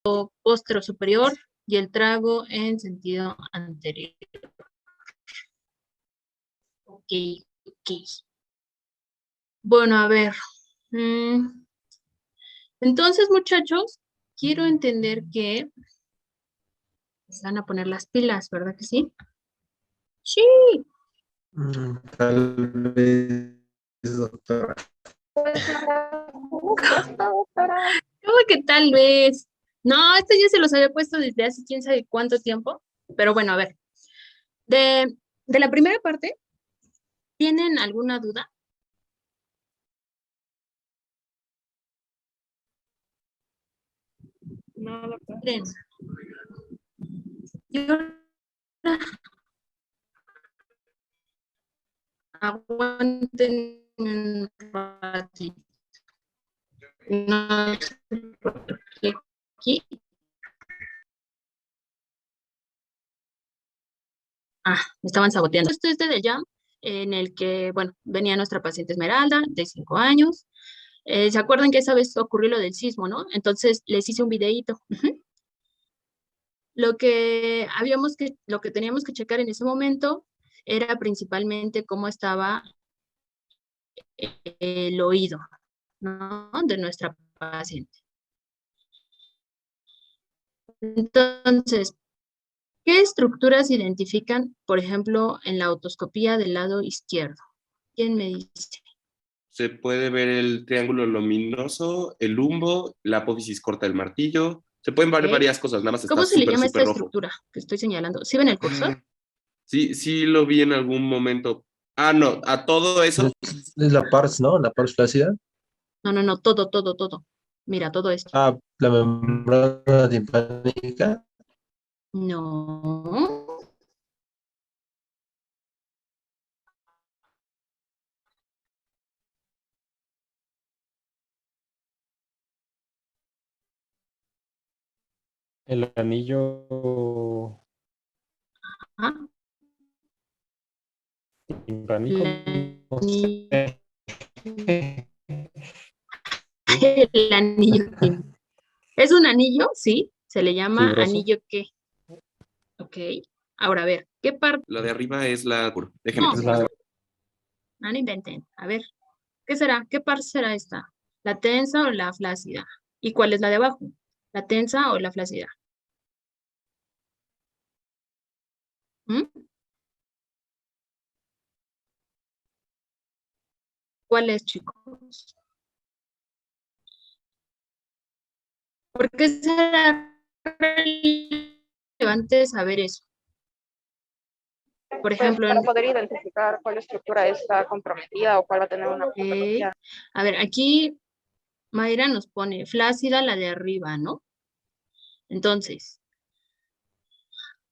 Postero superior y el trago en sentido anterior. Ok, ok. Bueno, a ver. Entonces, muchachos, quiero entender que se van a poner las pilas, ¿verdad que sí? Sí. Tal vez, doctora. Pues no le gusta, doctora. ¿Cómo que tal vez? No, esto ya se los había puesto desde hace quién sabe cuánto tiempo. Pero bueno, a ver. De la primera parte, ¿tienen alguna duda? No, doctora. Miren, yo aguanten un ratito. No sé por qué aquí. Me estaban saboteando. Esto es de Jam, en el que, bueno, venía nuestra paciente Esmeralda, de 5 años. ¿Se acuerdan que esa vez ocurrió lo del sismo, no? Entonces les hice un videíto. Lo que teníamos que checar en ese momento era principalmente cómo estaba el oído, ¿no? De nuestra paciente. Entonces, ¿qué estructuras se identifican, por ejemplo, en la otoscopía del lado izquierdo? ¿Quién me dice? Se puede ver el triángulo luminoso, el lumbo, la apófisis corta del martillo. Se pueden ver Ok. varias cosas, nada más está ¿Cómo se le súper, llama esta súper rojo. estructura que estoy señalando? ¿Sí ven el cursor? Sí, sí lo vi en algún momento. No, a todo eso. Es la pars, ¿no? La pars flácida. No, todo. Mira, todo esto. La membrana timpánica. No. El anillo Ah, timpánico, no el sé. el anillo. ¿Es un anillo? Sí. Se le llama Fibroso. anillo qué. Ok. Ahora, a ver, ¿qué parte? La de arriba es la. Déjenme No, Es la, no inventen. A ver, ¿qué será? ¿Qué parte será esta? ¿La tensa o la flácida? ¿Y cuál es la de abajo? ¿La tensa o la flácida? ¿Mm? ¿Cuál es, chicos? ¿Por qué será relevante saber eso? Por Pues ejemplo, para poder identificar cuál estructura está comprometida o cuál va a tener una patología. a ver, aquí Mayra nos pone flácida la de arriba, ¿no? Entonces,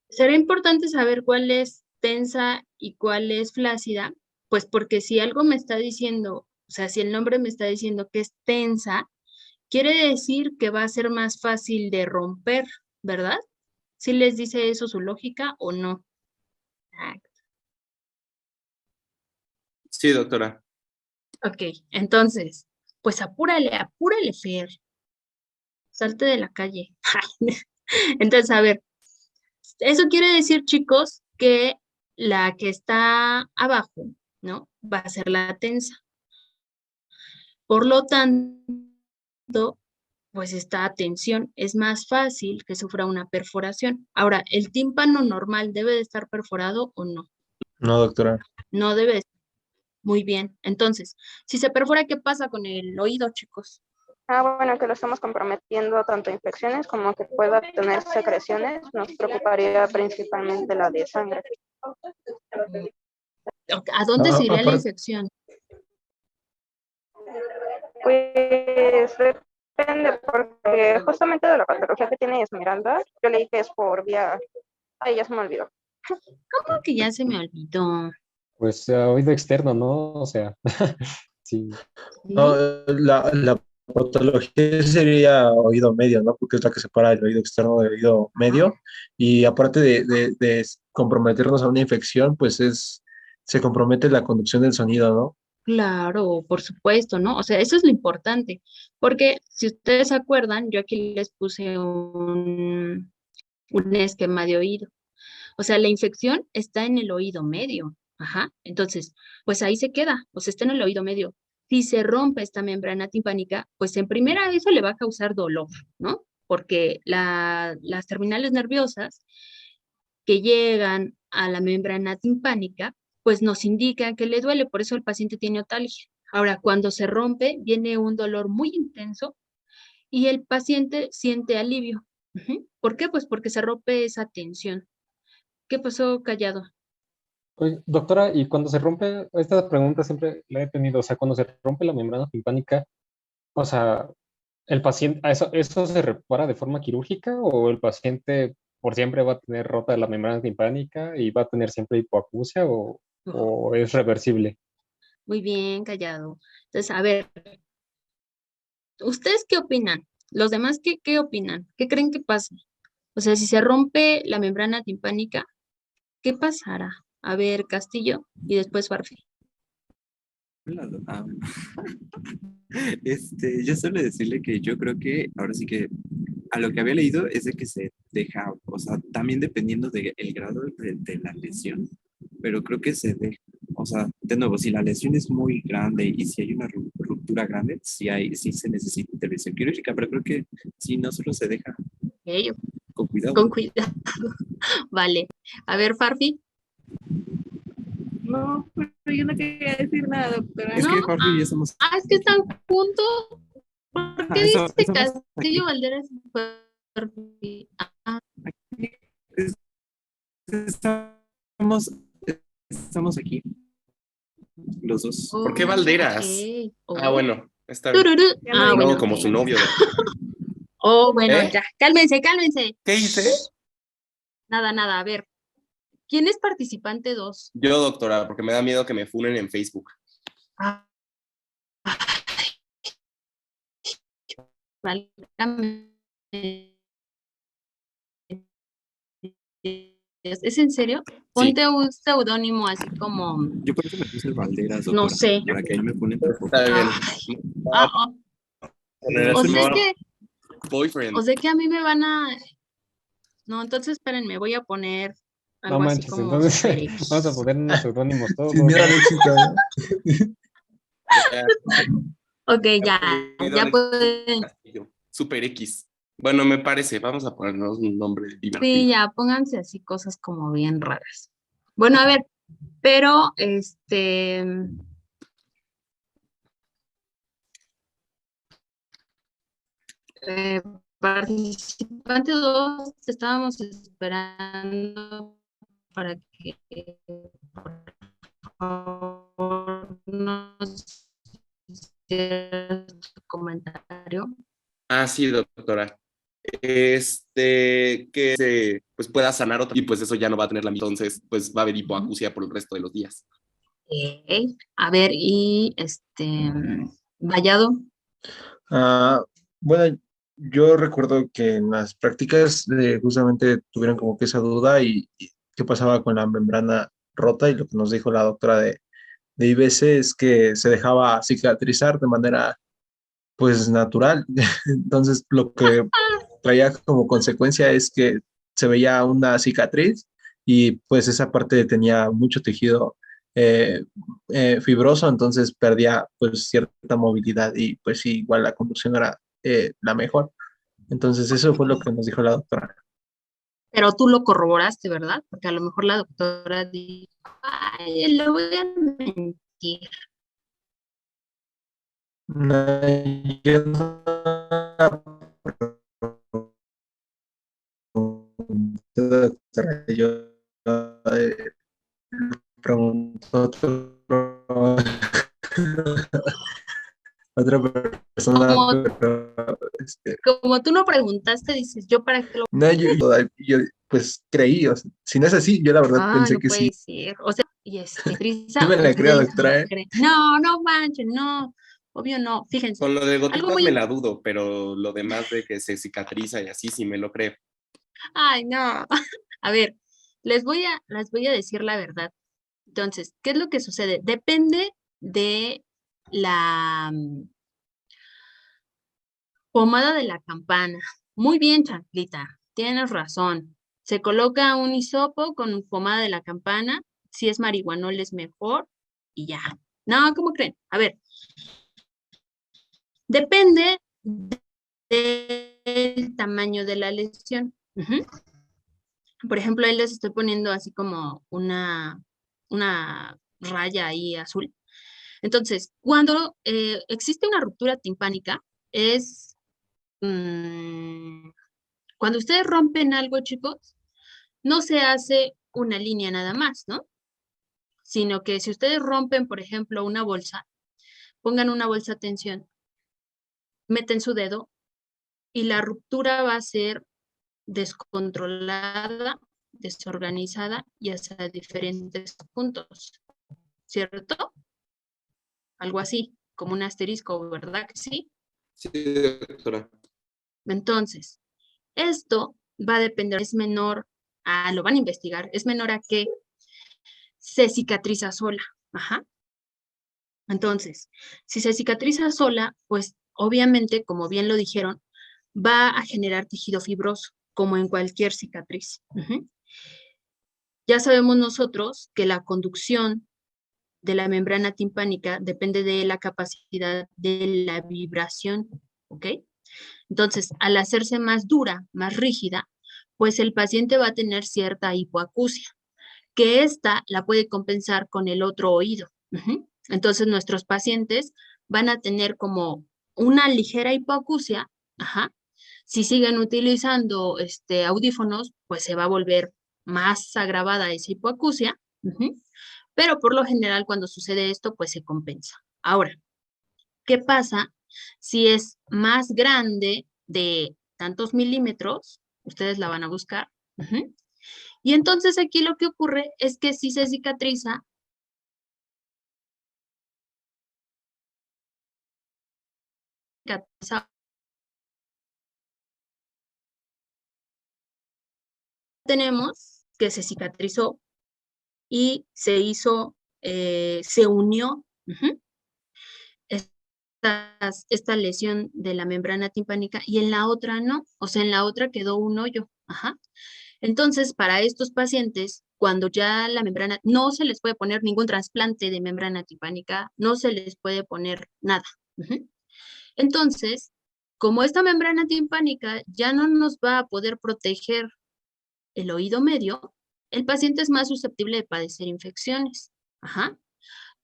será importante saber cuál es tensa y cuál es flácida, pues porque si algo me está diciendo, o sea, si el nombre me está diciendo que es tensa, quiere decir que va a ser más fácil de romper, ¿verdad? ¿Sí les dice eso su lógica o no? Sí, doctora. Ok, entonces, pues apúrale, Fer. Salte de la calle. Entonces, a ver, eso quiere decir, chicos, que la que está abajo, ¿no? Va a ser la tensa. Por lo tanto, pues esta tensión es más fácil que sufra una perforación. Ahora, ¿el tímpano normal debe de estar perforado o no? No, doctora. No debe de estar. Muy bien. Entonces, si se perfora, ¿qué pasa con el oído, chicos? Bueno, que lo estamos comprometiendo tanto infecciones como que pueda tener secreciones. Nos preocuparía principalmente la de sangre. ¿A dónde se iría la Aparte, infección? Pues depende, porque justamente de la patología que tiene Esmeralda, yo leí que es por vía... Ay, ya se me olvidó. ¿Cómo que ya se me olvidó? pues oído externo, ¿no? O sea, sí. no, ¿Sí? la patología sería oído medio, ¿no? Porque es la que separa el oído externo del oído medio. Y aparte de comprometernos a una infección, pues se compromete la conducción del sonido, ¿no? Claro, por supuesto, ¿no? O sea, eso es lo importante, porque si ustedes se acuerdan, yo aquí les puse un esquema de oído. O sea, la infección está en el oído medio. Ajá. Entonces, pues ahí se queda, o sea, está en el oído medio. Si se rompe esta membrana timpánica, pues en primera eso le va a causar dolor, ¿no? Porque las terminales nerviosas que llegan a la membrana timpánica, pues nos indican que le duele, por eso el paciente tiene otalgia. Ahora, cuando se rompe, viene un dolor muy intenso y el paciente siente alivio. Ujú. ¿Por qué? Pues porque se rompe esa tensión. ¿Qué pasó, Callado? Oye, doctora, y cuando se rompe, esta pregunta siempre la he tenido, o sea, cuando se rompe la membrana timpánica, o sea, el paciente, ¿eso se repara de forma quirúrgica o el paciente por siempre va a tener rota la membrana timpánica y va a tener siempre hipoacusia o es reversible? Muy bien, Callado. Entonces, a ver, ¿ustedes qué opinan? ¿Los demás qué opinan? ¿Qué creen que pasa? O sea, si se rompe la membrana timpánica, ¿qué pasará? A ver, Castillo y después Farfi. Claro, bueno. Yo suelo decirle que yo creo que ahora sí que a lo que había leído es de que se deja, o sea, también dependiendo del grado de la lesión, pero creo que se deja, o sea, de nuevo, si la lesión es muy grande y si hay una ruptura grande, sí se necesita intervención quirúrgica, pero creo que si no solo se deja Ok, con cuidado. con cuidado. Vale. A ver, Farfi. No, pero yo no quería decir nada, doctora. Es ¿No? que Jorge y yo somos Es que están juntos. ¿Por qué dice estamos Castillo aquí, Valderas y Farfi? Ah, estamos, estamos aquí, los dos. ¿Por qué oh, Valderas? ok. Ah, Oh. bueno, está bien. Tururú. Ya no Ah, digo bueno, No, nada. como ok. su novio. Oh, bueno, ¿Eh? ya. Cálmense, cálmense. ¿Qué hice? Nada, nada. A ver. ¿Quién es participante 2? Yo, doctora, porque me da miedo que me funen en Facebook. Ah, válgame. ¿Es en serio? Sí, Ponte un seudónimo así como, yo por eso me puse Valderas, no doctora, sé. para que ahí me ponen tampoco. Está bien. Ay, Voy ah, a poner o así, sea que, boyfriend. a mí me van a, no, entonces espérenme, voy a poner No algo así manches, como entonces Super vamos a X. poner unos seudónimos todos. Sin miedo al éxito, ¿no? Ya, Ok, ya, prohibido ya Alexis pueden, Castillo. Super X. Bueno, me parece. Vamos a ponernos un nombre sí, divertido. ya, pónganse así cosas como bien raras. Bueno, a ver, pero, Eh, participante 2, te estábamos esperando para que por favor nos hicieras tu comentario. Ah, sí, doctora. Que se pues pueda sanar otra y pues eso ya no va a tener la misma. Entonces, pues va a haber hipoacusia por el resto de los días. Ok. A ver, y Vallado. Ah, bueno, yo recuerdo que en las prácticas justamente tuvieron como que esa duda y qué pasaba con la membrana rota y lo que nos dijo la doctora de IBC es que se dejaba cicatrizar de manera pues natural. Entonces lo que traía como consecuencia es que se veía una cicatriz y pues esa parte tenía mucho tejido eh, fibroso, entonces perdía pues cierta movilidad y pues sí, igual la conducción era la mejor. Entonces eso fue lo que nos dijo la doctora. Pero tú lo corroboraste, ¿verdad? Porque a lo mejor la doctora dijo, ay, le voy a mentir. No, yo no pregunté, doctora, yo eh, preguntó otra persona, Como, pero como tú no preguntaste, dices, ¿yo para qué lo... no, pues creí, o sea, si no es así, yo la verdad Ah, pensé no que sí. puede ser. O sea, Sí Prisa, me la creo, ustedes no doctora, ¿eh? creen. No, no manchen, no. Obvio no. Fíjense, Con lo de algo gotitas muy... me la dudo, pero lo demás de que se cicatriza y así sí me lo creo. Ay, no. A ver, les voy a decir la verdad. Entonces, ¿qué es lo que sucede? Depende de la pomada de la campana. Muy bien, Chanclita, tienes razón. Se coloca un hisopo con pomada de la campana. Si es marihuanol es mejor y ya. No, ¿cómo creen? A ver, depende del tamaño de la lesión. Ujú. Por ejemplo, ahí les estoy poniendo así como una raya ahí azul. Entonces, cuando existe una ruptura timpánica, es cuando ustedes rompen algo, chicos, no se hace una línea nada más, ¿no? Sino que si ustedes rompen, por ejemplo, una bolsa, pongan una bolsa a tensión, meten su dedo y la ruptura va a ser descontrolada, desorganizada y hasta diferentes puntos, ¿cierto? Algo así, como un asterisco, ¿verdad que sí? Sí, doctora. Entonces, esto va a depender, es menor lo van a investigar, es menor a que se cicatriza sola. Ajá. Entonces, si se cicatriza sola, pues obviamente, como bien lo dijeron, va a generar tejido fibroso, como en cualquier cicatriz. Ujú. Ya sabemos nosotros que la conducción de la membrana timpánica depende de la capacidad de la vibración, ¿ok? Entonces, al hacerse más dura, más rígida, pues el paciente va a tener cierta hipoacusia, que esta la puede compensar con el otro oído. Ujú. Entonces, nuestros pacientes van a tener como una ligera hipoacusia, ajá. Si siguen utilizando audífonos, pues se va a volver más agravada esa hipoacusia, ujú. Pero por lo general cuando sucede esto, pues se compensa. Ahora, ¿qué pasa si es más grande de tantos milímetros? Ustedes la van a buscar. Ujú. Y entonces aquí lo que ocurre es que si se cicatriza, tenemos que se cicatrizó y se hizo, se unió ujú, esta lesión de la membrana timpánica y en la otra no, o sea, en la otra quedó un hoyo. Ajá. Entonces, para estos pacientes, cuando ya la membrana, no se les puede poner ningún trasplante de membrana timpánica, no se les puede poner nada. Ujú. Entonces, como esta membrana timpánica ya no nos va a poder proteger el oído medio, el paciente es más susceptible de padecer infecciones. Ajá.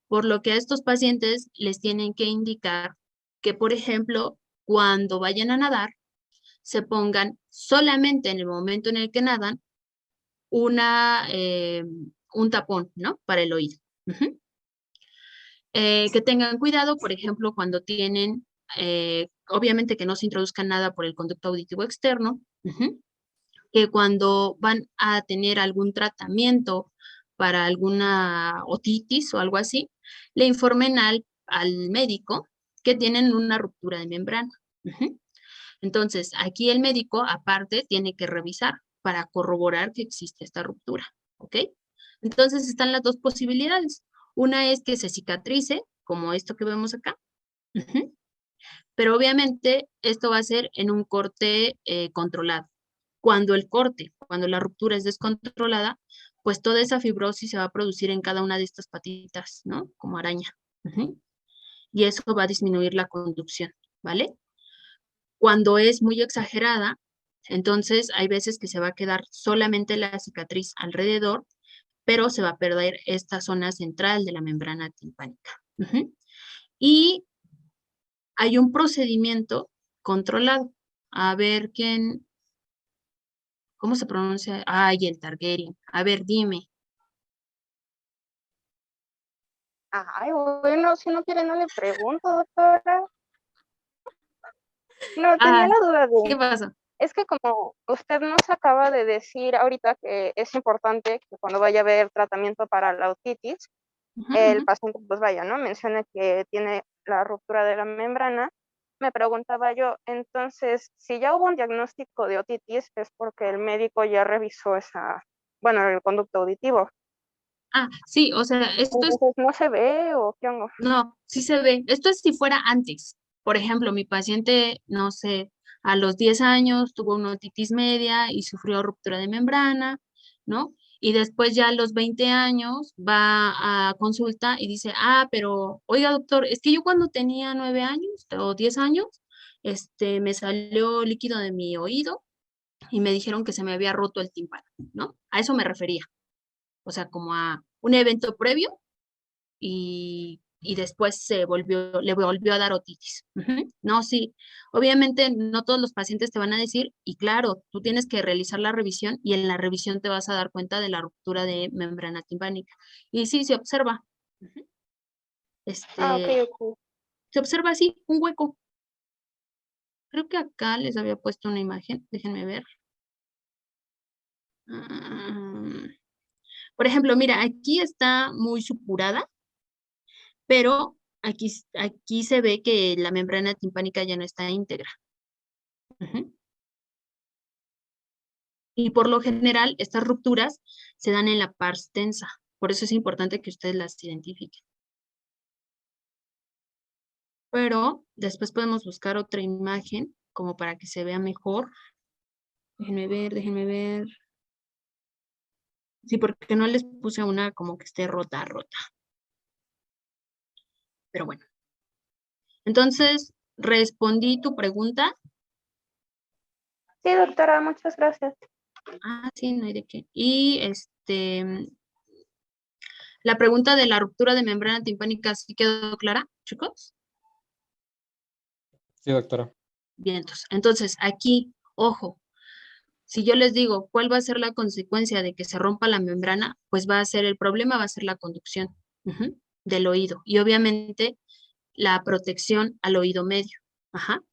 Por lo que a estos pacientes les tienen que indicar que, por ejemplo, cuando vayan a nadar, se pongan solamente en el momento en el que nadan un tapón, ¿no? Para el oído. Ujú. Que tengan cuidado, por ejemplo, cuando tienen, obviamente que no se introduzcan nada por el conducto auditivo externo, ujú. Que cuando van a tener algún tratamiento para alguna otitis o algo así, le informen al médico que tienen una ruptura de membrana. Ujú. Entonces, aquí el médico, aparte, tiene que revisar para corroborar que existe esta ruptura, ¿ok? Entonces, están las dos posibilidades. Una es que se cicatrice, como esto que vemos acá, ujú, pero obviamente esto va a ser en un corte controlado. Cuando la ruptura es descontrolada, pues toda esa fibrosis se va a producir en cada una de estas patitas, ¿no? Como araña. Ujú. Y eso va a disminuir la conducción, ¿vale? Cuando es muy exagerada, entonces hay veces que se va a quedar solamente la cicatriz alrededor, pero se va a perder esta zona central de la membrana timpánica. Ujú. Y hay un procedimiento controlado. A ver quién, ¿cómo se pronuncia? Ay, el Targaryen. A ver, dime. Ay, bueno, si no quiere, no le pregunto, doctora. No, tenía Ah, la duda ¿qué de, pasó? es que como usted nos acaba de decir ahorita que es importante que cuando vaya a haber tratamiento para la otitis, Ujú, el ujú. paciente pues vaya, ¿no? Menciona que tiene la ruptura de la membrana. Me preguntaba yo, entonces, si ya hubo un diagnóstico de otitis, es porque el médico ya revisó esa, bueno, el conducto auditivo. Sí, o sea, esto es, Entonces, ¿no se ve o qué onda? no, sí se ve. Esto es si fuera antes. Por ejemplo, mi paciente, no sé, a los 10 años tuvo una otitis media y sufrió ruptura de membrana, ¿no? Y después ya a los 20 años va a consulta y dice, pero, oiga, doctor, es que yo cuando tenía 9 años o 10 años, me salió líquido de mi oído y me dijeron que se me había roto el tímpano, ¿no? A eso me refería. O sea, como a un evento previo y después le volvió a dar otitis. Ujú. No, sí, obviamente no todos los pacientes te van a decir, y claro, tú tienes que realizar la revisión y en la revisión te vas a dar cuenta de la ruptura de membrana timpánica. Y sí, se observa. Ujú. Ok, Este, ok. se observa así, un hueco. Creo que acá les había puesto una imagen, déjenme ver. Mm, Por ejemplo, mira, aquí está muy supurada, pero aquí se ve que la membrana timpánica ya no está íntegra. Ujú. Y por lo general, estas rupturas se dan en la pars tensa. Por eso es importante que ustedes las identifiquen. Pero después podemos buscar otra imagen como para que se vea mejor. Déjenme ver, déjenme ver. Sí, porque no les puse una como que esté rota, rota. Pero bueno. Entonces, respondí tu pregunta. Sí, doctora, muchas gracias. Sí, no hay de qué. Y la pregunta de la ruptura de membrana timpánica, ¿sí quedó clara, chicos? Sí, doctora. Bien, entonces aquí, ojo, si yo les digo cuál va a ser la consecuencia de que se rompa la membrana, pues el problema va a ser la conducción del oído y obviamente la protección al oído medio. Ajá.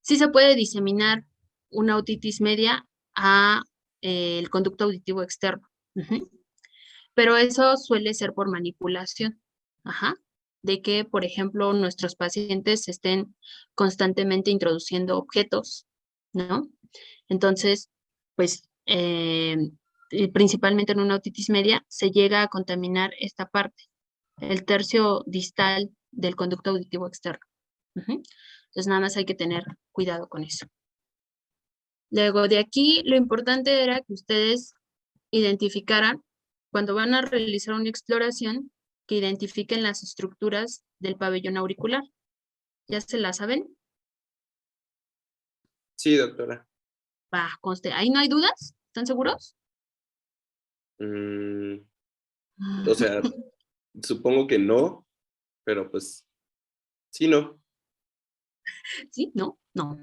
Sí se puede diseminar una otitis media a el conducto auditivo externo. Ujú. Pero eso suele ser por manipulación, ajá, de que, por ejemplo, nuestros pacientes estén constantemente introduciendo objetos, ¿no? Entonces, pues, y principalmente en una otitis media, se llega a contaminar esta parte, el tercio distal del conducto auditivo externo. Ujú. Entonces, nada más hay que tener cuidado con eso. Luego de aquí, lo importante era que ustedes identificaran, cuando van a realizar una exploración, que identifiquen las estructuras del pabellón auricular. ¿Ya se la saben? Sí, doctora. Conste. ¿Ahí no hay dudas? ¿Están seguros? Mm, o sea, supongo que no, pero pues sí, no, ¿Sí? ¿No? No.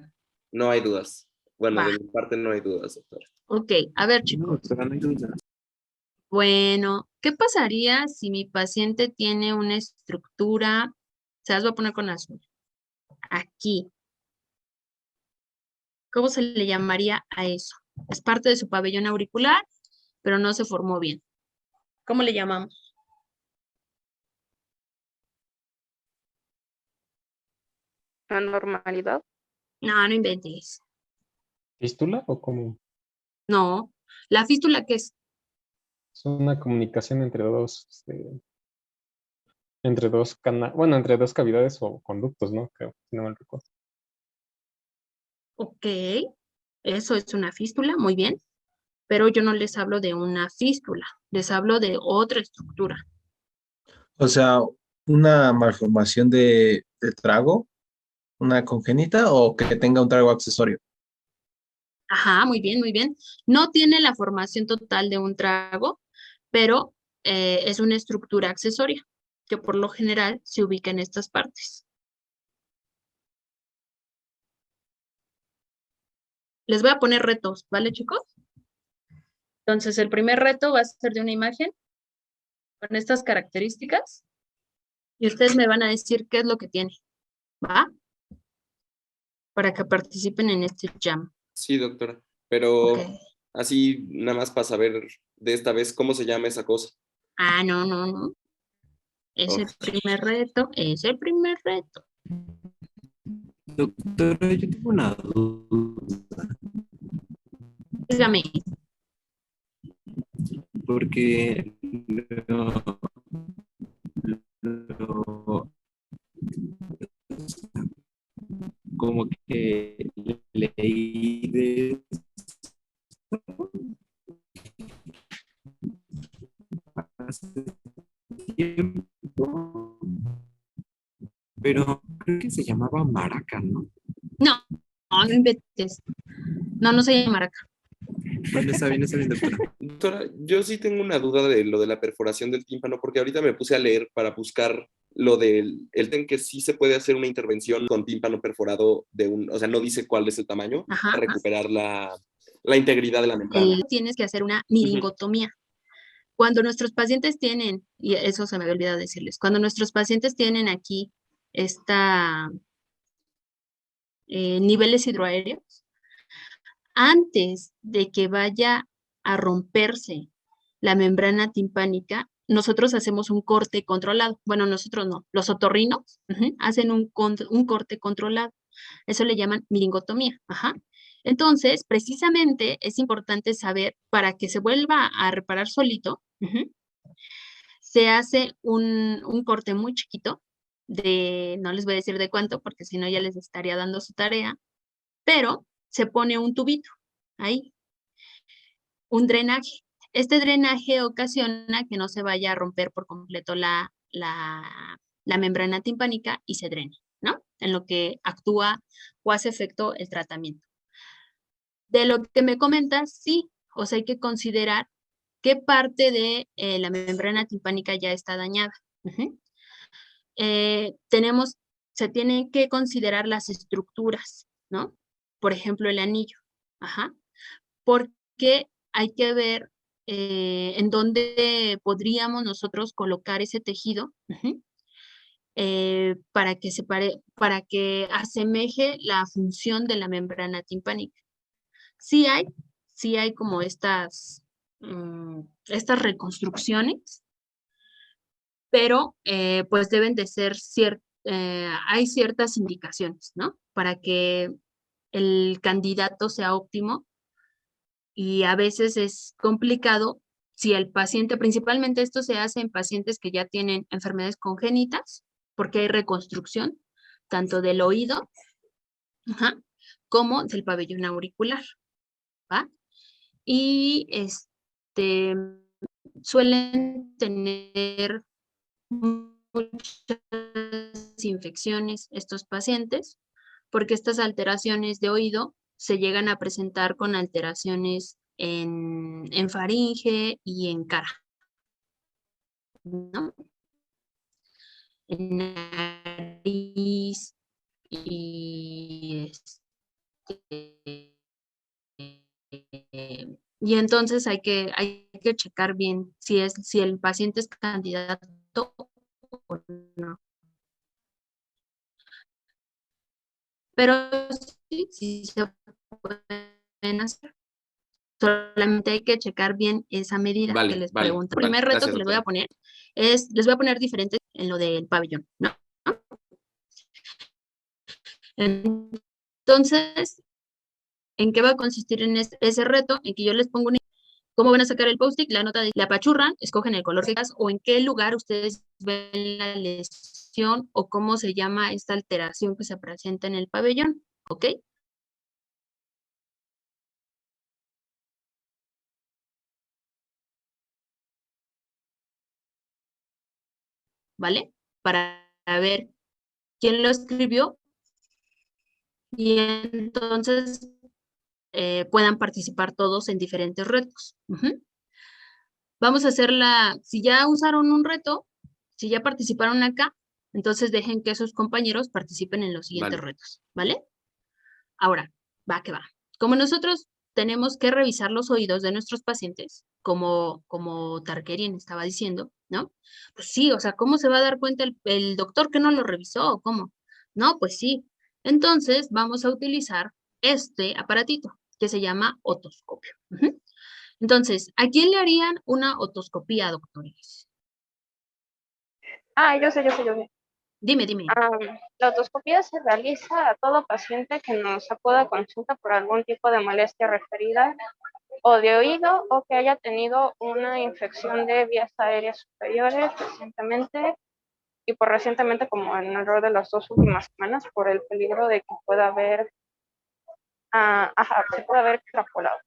no hay dudas. Bueno, Va. de mi parte no hay dudas, doctora. Ok. A ver, No, chicos. doctora, no hay duda. Bueno, ¿qué pasaría si mi paciente tiene una estructura? Se las voy a poner con azul. Aquí. ¿Cómo se le llamaría a eso? Es parte de su pabellón auricular, pero no se formó bien. ¿Cómo le llamamos? La normalidad. No, no inventes. ¿Fístula o cómo? No. ¿La fístula qué es? Es una comunicación entre dos cavidades o conductos, ¿no? Creo, si no mal recuerdo. Ok. Eso es una fístula, muy bien. Pero yo no les hablo de una fístula, les hablo de otra estructura. O sea, una malformación de trago, una congénita o que tenga un trago accesorio. Ajá, muy bien, muy bien. No tiene la formación total de un trago, pero es una estructura accesoria que por lo general se ubica en estas partes. Les voy a poner retos, ¿vale, chicos? Entonces, el primer reto va a ser de una imagen con estas características y ustedes me van a decir qué es lo que tiene, ¿va? Para que participen en este jam. Sí, doctora. Ok. Pero así, nada más para saber de esta vez cómo se llama esa cosa. No, no, no. Es Oh, el primer reto, es el primer reto. Doctora, yo tengo una duda, Dígame. porque Lo- lo- como que leí de hace tiempo, pero creo que se llamaba Maraca, ¿no? No, no inventes. No, no se llama maraca. Bueno, está bien, doctora. Doctora, yo sí tengo una duda de lo de la perforación del tímpano, porque ahorita me puse a leer para buscar lo del que sí se puede hacer una intervención con tímpano perforado o sea, no dice cuál es el tamaño, Ajá, para ajá. recuperar la integridad de la membrana. Tienes que hacer una miringotomía. Cuando nuestros pacientes tienen, y eso se me había olvidado decirles, cuando nuestros pacientes tienen aquí esta niveles hidroaéreos, antes de que vaya a romperse la membrana timpánica, nosotros hacemos un corte controlado. Bueno, nosotros no, los otorrinos hacen un corte controlado. Eso le llaman miringotomía. Ajá. Entonces, precisamente es importante saber para que se vuelva a reparar solito, se hace un corte muy chiquito no les voy a decir de cuánto, porque si no ya les estaría dando su tarea, pero se pone un tubito ahí, un drenaje. Este drenaje ocasiona que no se vaya a romper por completo la membrana timpánica y se drene, ¿no? En lo que actúa o hace efecto el tratamiento. De lo que me comentas, sí, o sea, hay que considerar qué parte de la membrana timpánica ya está dañada. Se tienen que considerar las estructuras, ¿no? Por ejemplo, el anillo, ajá, porque hay que ver en dónde podríamos nosotros colocar ese tejido para que asemeje la función de la membrana timpánica. Sí hay como estas reconstrucciones, pero pues deben de ser hay ciertas indicaciones, ¿no? Para que el candidato sea óptimo y a veces es complicado si el paciente, principalmente esto se hace en pacientes que ya tienen enfermedades congénitas, porque hay reconstrucción tanto del oído ajá, como del pabellón auricular, ¿va? Y suelen tener muchas infecciones estos pacientes, porque estas alteraciones de oído se llegan a presentar con alteraciones en faringe y en cara, ¿no? En nariz y y entonces hay que checar bien si el paciente es candidato o no. Pero sí se pueden hacer. Solamente hay que checar bien esa medida que les pregunto. El primer reto Gracias, que les voy a doctora. poner les voy a poner diferentes en lo del pabellón, ¿no? Entonces, ¿en qué va a consistir en ese reto? En que yo les pongo cómo van a sacar el post-it, la nota la apachurran, escogen el color que quieras o en qué lugar ustedes ven la lesión o cómo se llama esta alteración que se presenta en el pabellón, ¿ok? ¿Vale? Para ver quién lo escribió y entonces puedan participar todos en diferentes retos. Vamos a si ya usaron un reto, si ya participaron acá, entonces dejen que sus compañeros participen en los siguientes retos, ¿vale? Ahora, va que va. Como nosotros tenemos que revisar los oídos de nuestros pacientes, como Tarkerian estaba diciendo, ¿no? Pues sí, o sea, ¿cómo se va a dar cuenta el doctor que no lo revisó o cómo? No, pues sí. Entonces, vamos a utilizar este aparatito que se llama otoscopio. Entonces, ¿a quién le harían una otoscopía, doctores? Yo sé. Dime. La otoscopía se realiza a todo paciente que nos acuda a consulta por algún tipo de molestia referida o de oído o que haya tenido una infección de vías aéreas superiores recientemente y por recientemente como en alrededor de las 2 últimas semanas por el peligro de que pueda haber, se pueda haber extrapolado.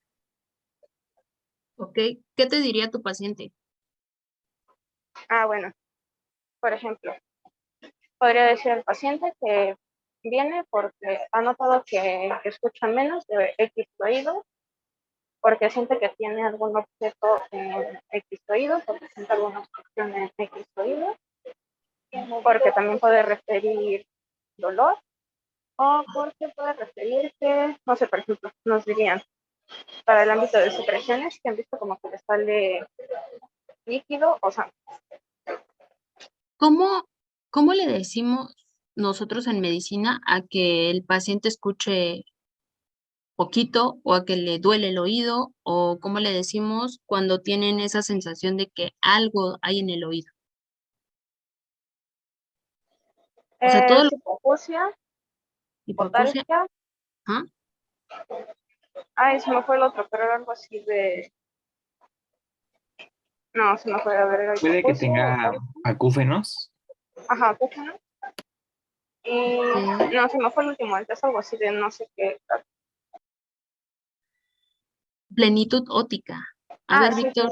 ¿Ok? ¿Qué te diría tu paciente? Bueno, por ejemplo, podría decir al paciente que viene porque ha notado que escucha menos de X oído, porque siente que tiene algún objeto en X oído, porque siente alguna obstrucción en X oído, porque también puede referir dolor, o porque puede referir que, no sé, por ejemplo, nos dirían, para el ámbito de secreciones, que han visto como que le sale líquido o sangre. ¿Cómo, cómo le decimos nosotros en medicina a que el paciente escuche poquito o a que le duele el oído o cómo le decimos cuando tienen esa sensación de que algo hay en el oído? O sea, todo lo Hipoacusia, hipoacusia, potalgia, ¿ah? se me fue el otro, pero era algo así de, no, se me fue a ver, era Puede que hipoacusia, tenga acúfenos. acúfenos, y no, se me fue el último, es algo así de no sé qué. Plenitud óptica. A ver, Sí, Víctor,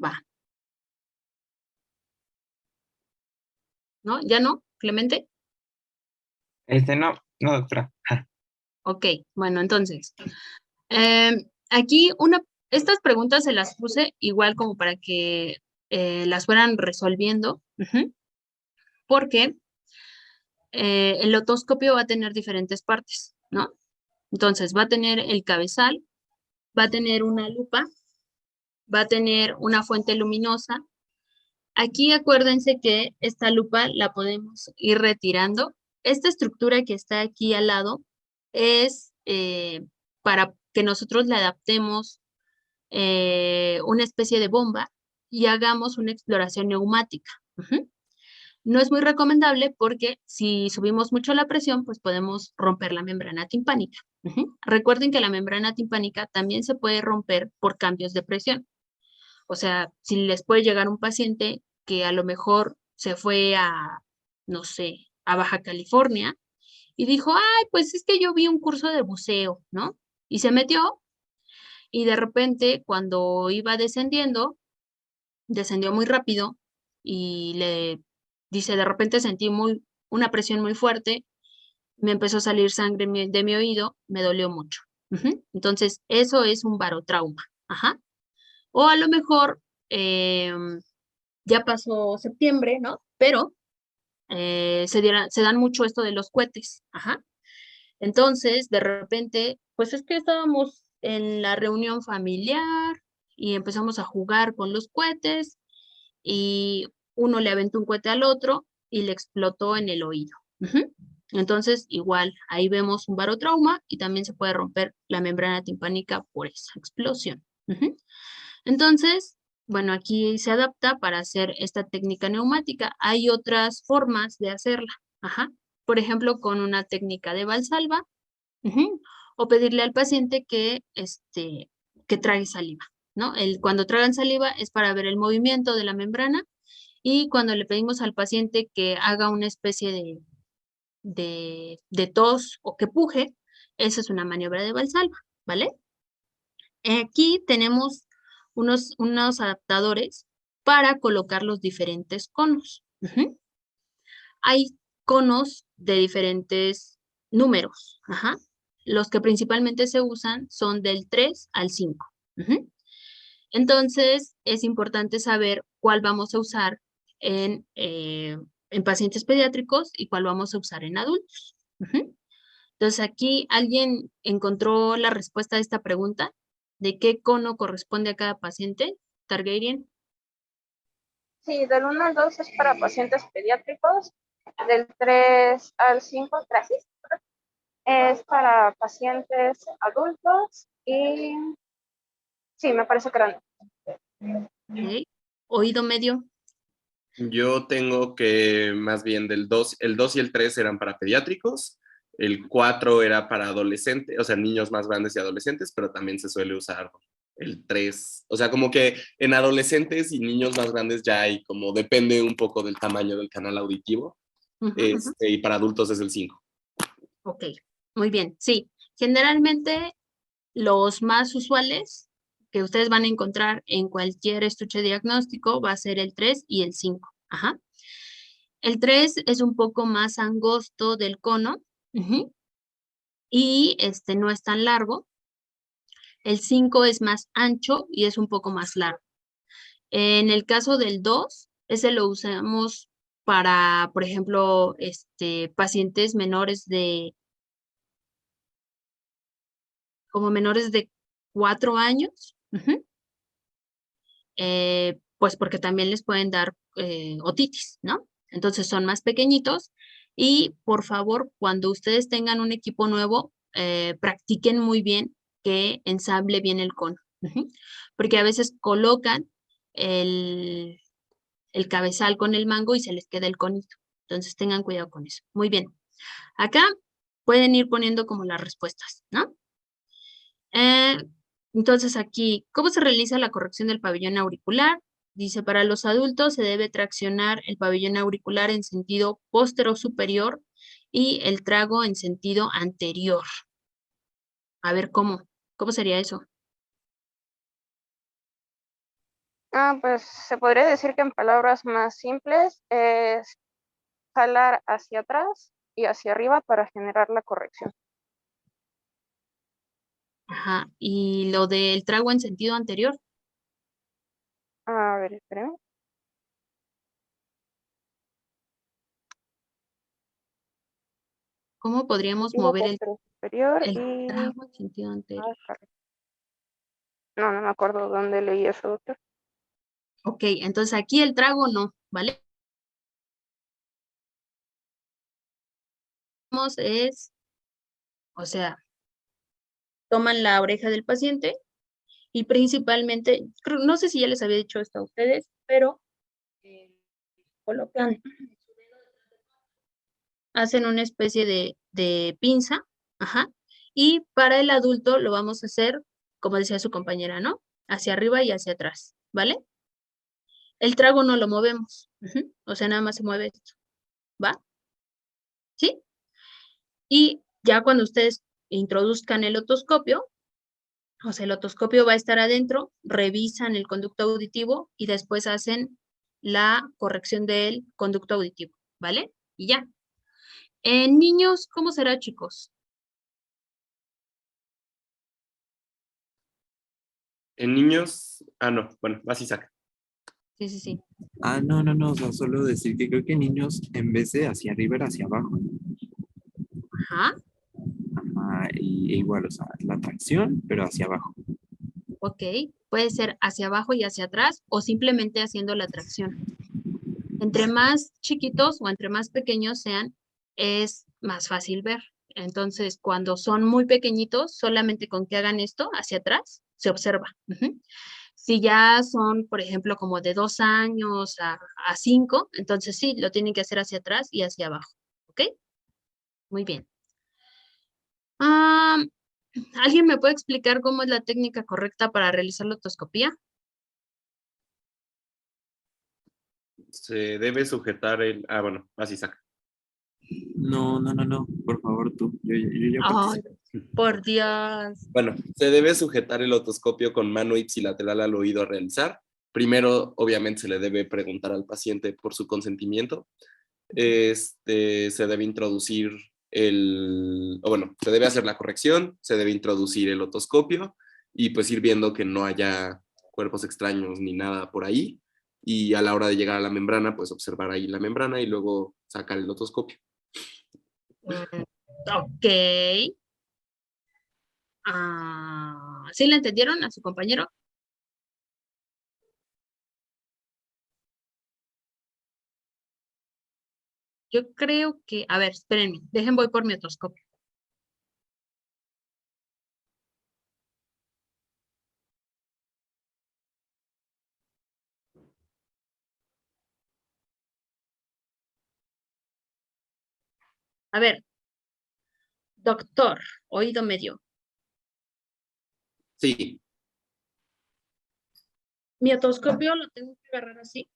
va, ¿no? ¿Ya no? ¿Clemente? No, no, doctora. Ok, bueno, entonces, aquí estas preguntas se las puse igual como para que las fueran resolviendo, porque el otoscopio va a tener diferentes partes, ¿no? Entonces, va a tener el cabezal, va a tener una lupa, va a tener una fuente luminosa. Aquí acuérdense que esta lupa la podemos ir retirando. Esta estructura que está aquí al lado es para que nosotros le adaptemos una especie de bomba y hagamos una exploración neumática. No es muy recomendable porque si subimos mucho la presión, pues podemos romper la membrana timpánica. Recuerden que la membrana timpánica también se puede romper por cambios de presión. O sea, si les puede llegar un paciente que a lo mejor se fue a, no sé, a Baja California y dijo, ay, pues es que yo vi un curso de buceo, ¿no? Y se metió y de repente cuando iba descendiendo, descendió muy rápido y le dice, de repente sentí una presión muy fuerte, me empezó a salir sangre de mi oído, me dolió mucho. Entonces, eso es un barotrauma. Ajá. O a lo mejor ya pasó septiembre, ¿no? Pero se dan mucho esto de los cohetes. Ajá. Entonces, de repente, pues es que estábamos en la reunión familiar y empezamos a jugar con los cohetes y uno le aventó un cohete al otro y le explotó en el oído. Entonces, igual, ahí vemos un barotrauma y también se puede romper la membrana timpánica por esa explosión. Entonces, bueno, aquí se adapta para hacer esta técnica neumática. Hay otras formas de hacerla. Ajá. Por ejemplo, con una técnica de Valsalva, o pedirle al paciente que trague saliva, ¿no? Cuando tragan saliva es para ver el movimiento de la membrana y cuando le pedimos al paciente que haga una especie de tos o que puje, esa es una maniobra de Valsalva, ¿vale? Aquí tenemos unos adaptadores para colocar los diferentes conos. Hay conos de diferentes números. Ajá. Los que principalmente se usan son del 3 al 5. Entonces, es importante saber cuál vamos a usar en pacientes pediátricos y cuál vamos a usar en adultos. Entonces, aquí alguien encontró la respuesta a esta pregunta de qué cono corresponde a cada paciente. Targaryen. Sí, del 1 al 2 es para pacientes pediátricos, del 3 al 5, gracias, es para pacientes adultos y sí, me parece que eran. ¿Ok? Oído medio. Yo tengo que más bien el 2 y el 3 eran para pediátricos, El 4 era para adolescentes, o sea, niños más grandes y adolescentes, pero también se suele usar el 3. O sea, como que en adolescentes y niños más grandes ya hay como, depende un poco del tamaño del canal auditivo, y para adultos es el 5. Ok, muy bien. Sí, generalmente los más usuales que ustedes van a encontrar en cualquier estuche diagnóstico va a ser el 3 y el 5. Ajá. El 3 es un poco más angosto del cono, y no es tan largo. El 5 es más ancho y es un poco más largo. En el caso del 2, ese lo usamos para, por ejemplo, pacientes como menores de 4 años, pues porque también les pueden dar otitis, ¿no? Entonces son más pequeñitos y por favor, cuando ustedes tengan un equipo nuevo, practiquen muy bien que ensamble bien el cono, porque a veces colocan el, el cabezal con el mango y se les queda el conito. Entonces tengan cuidado con eso. Muy bien. Acá pueden ir poniendo como las respuestas, ¿no? Eh, entonces aquí, ¿cómo se realiza la corrección del pabellón auricular? Dice, para los adultos se debe traccionar el pabellón auricular en sentido póstero superior y el trago en sentido anterior. A ver, ¿cómo sería eso? Pues se podría decir que en palabras más simples es jalar hacia atrás y hacia arriba para generar la corrección. Ajá, y lo del trago en sentido anterior, A ver, espérame. ¿cómo podríamos Sentido mover póstero superior el y... trago en sentido anterior? No me acuerdo dónde leí eso, doctor. Ok, entonces aquí el trago no, ¿vale? O sea, toman la oreja del paciente y principalmente, no sé si ya les había dicho esto a ustedes, pero colocan, hacen una especie de pinza, ajá, y para el adulto lo vamos a hacer, como decía su compañera, ¿no? Hacia arriba y hacia atrás, ¿vale? El trago no lo movemos, o sea, nada más se mueve esto, ¿va? ¿Sí? Y ya cuando ustedes introduzcan el otoscopio, o sea, el otoscopio va a estar adentro, revisan el conducto auditivo y después hacen la corrección del conducto auditivo, ¿vale? Y ya. En niños, ¿cómo será, chicos? En niños, no, bueno, así saca. Sí, sí, sí. No, o sea, solo decir que creo que niños en vez de hacia arriba era hacia abajo. Ajá, Ajá, e igual, o sea, la tracción, pero hacia abajo. ok. Puede ser hacia abajo y hacia atrás o simplemente haciendo la tracción. Entre más chiquitos o entre más pequeños sean, es más fácil ver. Entonces, cuando son muy pequeñitos, solamente con que hagan esto hacia atrás, se observa. Si ya son, por ejemplo, como de 2 años a 5, entonces sí, lo tienen que hacer hacia atrás y hacia abajo. ¿Ok? Muy bien. Ah, ¿alguien me puede explicar cómo es la técnica correcta para realizar la otoscopía? Se debe sujetar bueno, así saca. No, por favor tú, yo ya Ay, participé. por Dios. Bueno, se debe sujetar el otoscopio con mano ipsilateral al oído a realizar. Primero, obviamente, se le debe preguntar al paciente por su consentimiento. Se debe introducir se debe hacer la corrección, se debe introducir el otoscopio y pues ir viendo que no haya cuerpos extraños ni nada por ahí. Y a la hora de llegar a la membrana, pues observar ahí la membrana y luego sacar el otoscopio. Ok. ¿Sí le entendieron a su compañero? Yo creo que, a ver, espérenme, voy por mi otoscopio. A ver, Doctor, oído medio. Sí. Mi otoscopio lo tengo que agarrar así.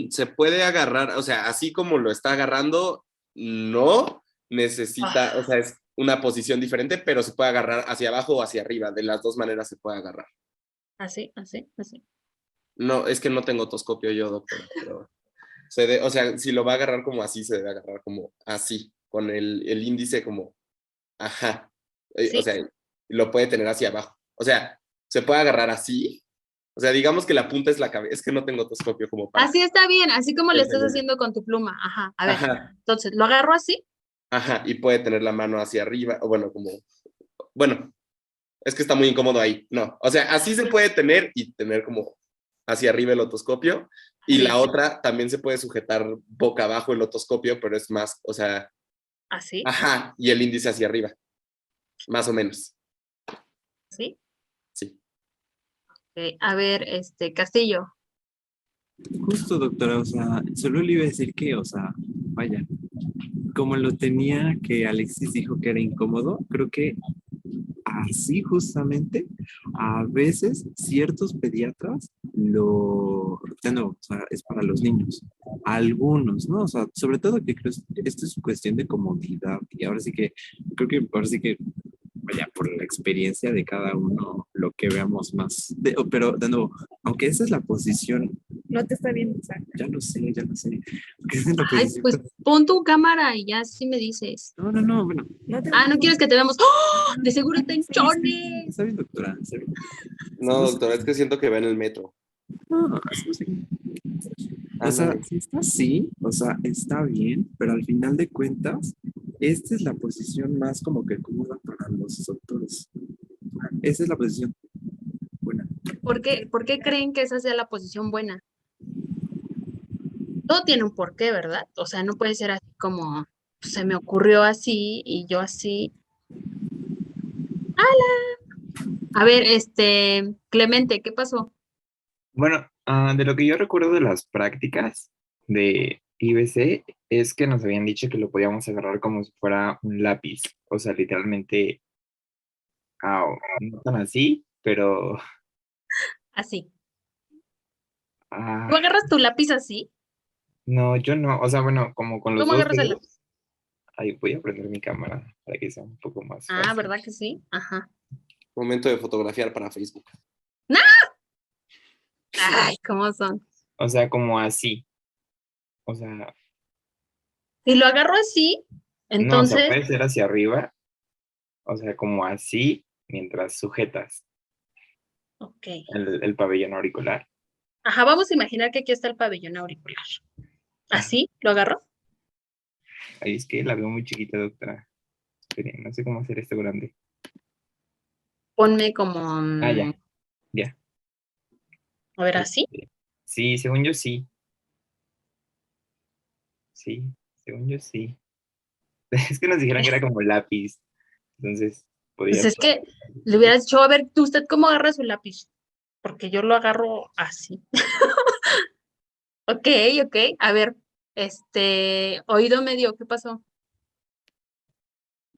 Se puede agarrar, o sea, así como lo está agarrando, no necesita, o sea, es una posición diferente, pero se puede agarrar hacia abajo o hacia arriba. De las dos maneras se puede agarrar. Así, así, así. No, es que no tengo otoscopio yo, doctora, pero o sea, si lo va a agarrar como así, se debe agarrar como así, con el índice como, ajá. O Sí. sea, lo puede tener hacia abajo. O sea, se puede agarrar así. O sea, digamos que la punta es la cabeza. Es que no tengo otoscopio como para. Así está bien, así como le estás enseñarle. haciendo con tu pluma. Ajá, a ver. Ajá, Entonces, lo agarro así. ajá. Y puede tener la mano hacia arriba. O bueno, como. Bueno, es que está muy incómodo ahí. No. O sea, así se puede tener y tener como hacia arriba el otoscopio. Y la Así, otra también se puede sujetar boca abajo el otoscopio, pero es más, o sea, así, ajá. Y el índice hacia arriba. Más o menos. así. Sí. Ok, a ver, Castillo. Justo, doctora, o sea, solo le iba a decir que, o sea, vaya, como lo tenía que Alexis dijo que era incómodo, creo que así justamente, a veces ciertos pediatras ya no, o sea, es para los niños, algunos, ¿no? O sea, sobre todo que creo que esto es cuestión de comodidad y ahora sí que, creo que ahora sí que, vaya, por la experiencia de cada uno, lo que veamos más, pero de nuevo, aunque esa es la posición, No te está viendo, Sara. ya lo sé, porque esa es la Ay, posición, pues pon tu cámara y ya sí me dices. no, bueno, No te Ah, ¿no quieres que te veamos? ¡Oh! De seguro está Sí, hinchones. está bien, doctora, está bien. No, doctora, es que siento que va en el metro. No, hacemos aquí. O sea, Ándale. si está así, o sea, está bien, pero al final de cuentas, esta es la posición más como que cómoda para los doctores. Esa es la posición buena. Por qué creen que esa sea la posición buena? Todo tiene un porqué, ¿verdad? O sea, no puede ser así como se me ocurrió así y yo así. A ver, Clemente, ¿qué pasó? Bueno, de lo que yo recuerdo de las prácticas de IBC es que nos habían dicho que lo podíamos agarrar como si fuera un lápiz. O sea, literalmente, no tan así, pero Así. ah, ¿Tú agarras tu lápiz así? no, yo no. O sea, bueno, como con los ¿Cómo dos agarras el lápiz? dedos. Ahí voy a prender mi cámara para que sea un poco más Ah, fácil. ¿verdad que sí? Ajá. Momento de fotografiar para Facebook. Ay, ¿cómo son? O sea, como así. O sea, Si lo agarro así, no, o sea, entonces, puede ser hacia arriba. O sea, como así mientras sujetas ok. el pabellón auricular. Ajá, vamos a imaginar que aquí está el pabellón auricular. ¿Así? ¿Lo agarro? Ahí es que la veo muy chiquita, doctora. Espere, no sé cómo hacer esto grande. Ponme como, Ah, ya, ya. a ver, así. Sí, según yo sí. Sí, según yo sí. Es que nos dijeron que era como lápiz. Entonces, Pues podía es ser. que le hubieras dicho, a ver, ¿usted cómo agarra su lápiz? Porque yo lo agarro así. Ok, ok. A ver, oído medio, ¿qué pasó?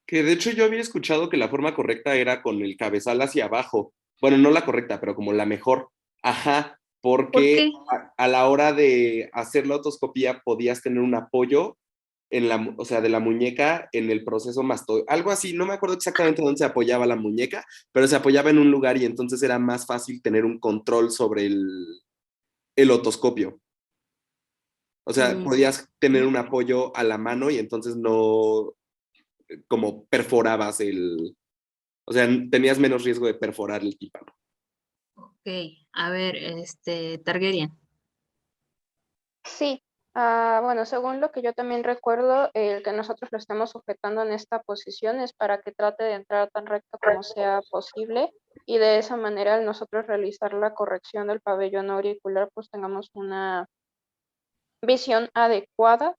Que de hecho yo había escuchado que la forma correcta era con el cabezal hacia abajo. Bueno, no la correcta, pero como la mejor. Ajá, ¿Por porque qué? a la hora de hacer la otoscopía podías tener un apoyo o sea, de la muñeca en el proceso masto, algo así, no me acuerdo exactamente dónde se apoyaba la muñeca, pero se apoyaba en un lugar y entonces era más fácil tener un control sobre el otoscopio. O sea, Mm, podías tener un apoyo a la mano y entonces no como perforabas o sea, tenías menos riesgo de perforar el tímpano. ok, a ver, Targaryen. Sí, bueno, según lo que yo también recuerdo, el que nosotros lo estemos sujetando en esta posición es para que trate de entrar tan recto como sea posible y de esa manera al nosotros realizar la corrección del pabellón auricular, pues tengamos una visión adecuada,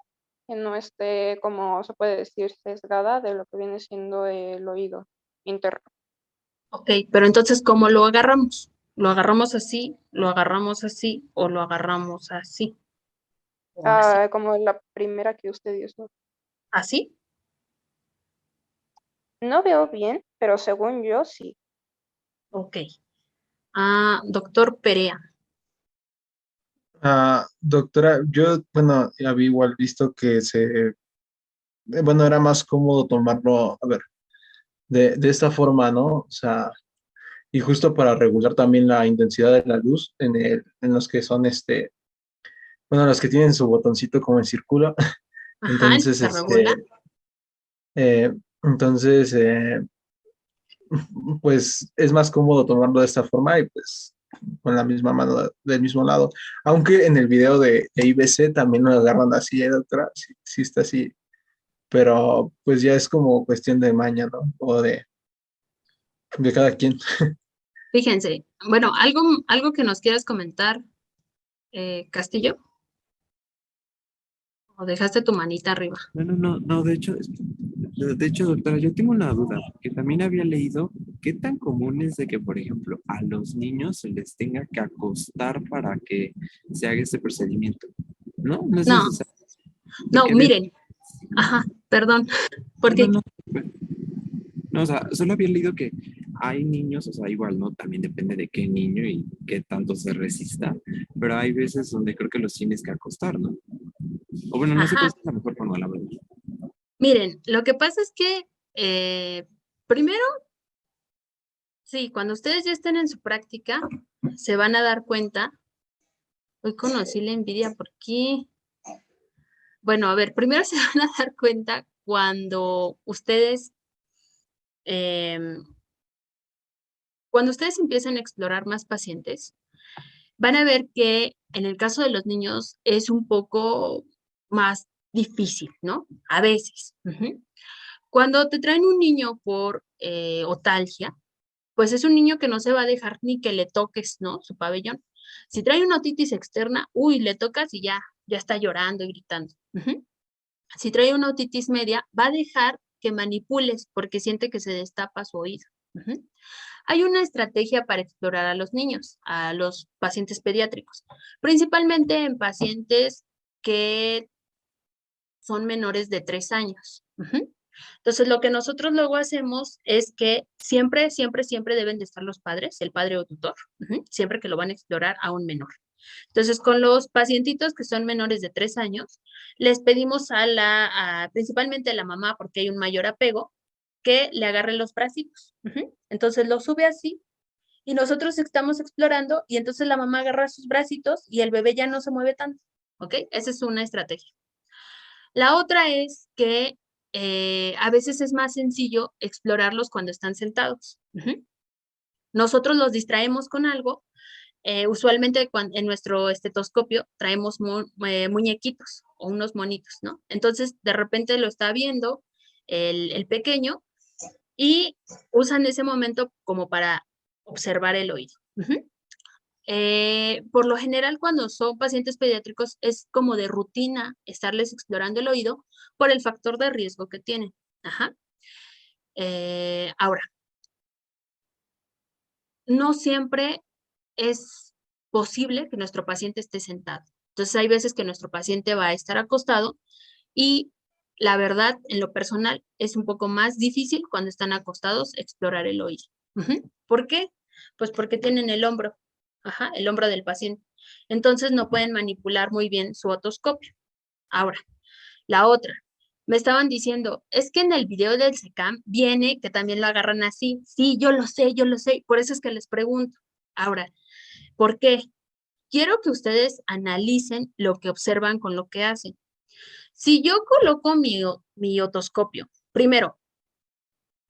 que no esté, como se puede decir, sesgada de lo que viene siendo el oído interno. Ok, pero entonces, ¿cómo lo agarramos? ¿Lo agarramos así? ¿Lo agarramos así? ¿O lo agarramos así? ¿O así? Como la primera que usted dio. ¿Así? No veo bien, pero según yo sí. Ok. Doctor Perea. Doctora, yo, bueno, había igual visto que bueno, era más cómodo tomarlo, a ver, de esta forma, ¿no? O sea, y justo para regular también la intensidad de la luz en los que son, bueno, los que tienen su botoncito como en círculo. Ajá, el que Entonces, se regula. eh, entonces, pues es más cómodo tomarlo de esta forma y pues con la misma mano del mismo lado. Aunque en el video de IBC también lo agarran así, doctora, sí, sí está así, pero pues ya es como cuestión de maña, ¿no? O de cada quien. Fíjense, bueno, algo que nos quieras comentar, Castillo, o dejaste tu manita arriba. No, de hecho, doctora, yo tengo una duda, porque también había leído qué tan común es de que, por ejemplo, a los niños se les tenga que acostar para que se haga este procedimiento. ¿No? No es No, necesario. no, Porque miren, ajá, perdón, no, porque no, no, o sea, solo había leído que hay niños, o sea, igual, ¿no? También depende de qué niño y qué tanto se resista, pero hay veces donde creo que los tienes que acostar, ¿no? O bueno, no sé cuál ajá, es la mejor forma, la verdad. miren, lo que pasa es que primero, sí, cuando ustedes ya estén en su práctica, se van a dar cuenta, hoy conocí la envidia porque, bueno, a ver, primero se van a dar cuenta em, cuando ustedes empiezan a explorar más pacientes, van a ver que en el caso de los niños es un poco más difícil, ¿no? A veces. Ujú. Cuando te traen un niño por otalgia, pues es un niño que no se va a dejar ni que le toques, ¿no? Su pabellón. Si trae una otitis externa, uy, le tocas y ya está llorando y gritando. Ujú. Si trae una otitis media, va a dejar que manipules porque siente que se destapa su oído. Ujú. Hay una estrategia para explorar a los niños, a los pacientes pediátricos, principalmente en pacientes que son menores de 3 años. Ujú. Entonces, lo que nosotros luego hacemos es que siempre deben de estar los padres, el padre o tutor, ujú, siempre que lo van a explorar a un menor. Entonces, con los pacientitos que son menores de 3 años, les pedimos principalmente a la mamá, porque hay un mayor apego, que le agarre los bracitos. Ujú. Entonces, lo sube así y nosotros estamos explorando y entonces la mamá agarra sus bracitos y el bebé ya no se mueve tanto. ¿Ok? Esa es una estrategia. La otra es que a veces es más sencillo explorarlos cuando están sentados. Ujú. Nosotros los distraemos con algo. Usualmente en nuestro estetoscopio traemos muñequitos o unos monitos, ¿no? Entonces, de repente lo está viendo el pequeño y usan ese momento como para observar el oído. Ujú. Por lo general, cuando son pacientes pediátricos, es como de rutina estarles explorando el oído por el factor de riesgo que tienen. Ajá. Ahora, no siempre es posible que nuestro paciente esté sentado. Entonces, hay veces que nuestro paciente va a estar acostado y la verdad, en lo personal, es un poco más difícil cuando están acostados explorar el oído. Ujú. ¿Por qué? Pues porque tienen el hombro, ajá, el hombro del paciente. Entonces, no pueden manipular muy bien su otoscopio. Ahora, la otra, me estaban diciendo, es que en el video del SECAM viene que también lo agarran así. Sí, yo lo sé, por eso es que les pregunto. Ahora, ¿por qué? Quiero que ustedes analicen lo que observan con lo que hacen. Si yo coloco mi otoscopio, primero,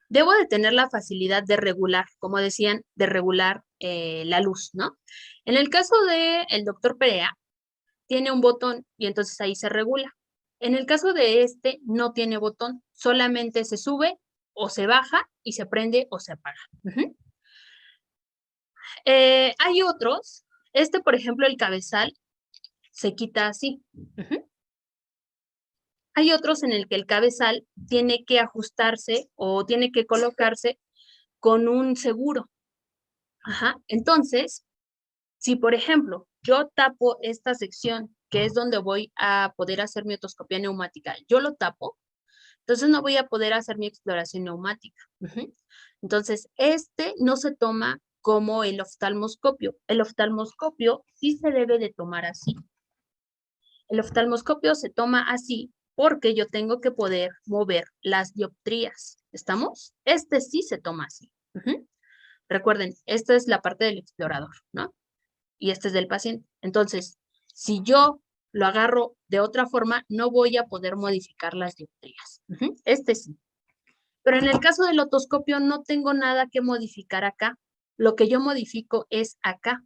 debo de tener la facilidad de regular, como decían, de regular la luz, ¿no? En el caso del doctor Perea, tiene un botón y entonces ahí se regula. En el caso de este, no tiene botón, solamente se sube o se baja y se prende o se apaga. Ujú. Hay otros, por ejemplo, el cabezal se quita así. Ujú. Hay otros en el que el cabezal tiene que ajustarse o tiene que colocarse con un seguro. Ajá. Entonces, si por ejemplo yo tapo esta sección, que es donde voy a poder hacer mi otoscopia neumática, yo lo tapo, Entonces no voy a poder hacer mi exploración neumática. Entonces, este no se toma como el oftalmoscopio. El oftalmoscopio sí se debe de tomar así. El oftalmoscopio se toma así porque yo tengo que poder mover las dioptrías. ¿Estamos? Este sí se toma así. Recuerden, esta es la parte del explorador, ¿no? Y este es del paciente. Entonces, si yo lo agarro de otra forma, no voy a poder modificar las dioptrías. Este sí. Pero en el caso del otoscopio no tengo nada que modificar acá. Lo que yo modifico es acá.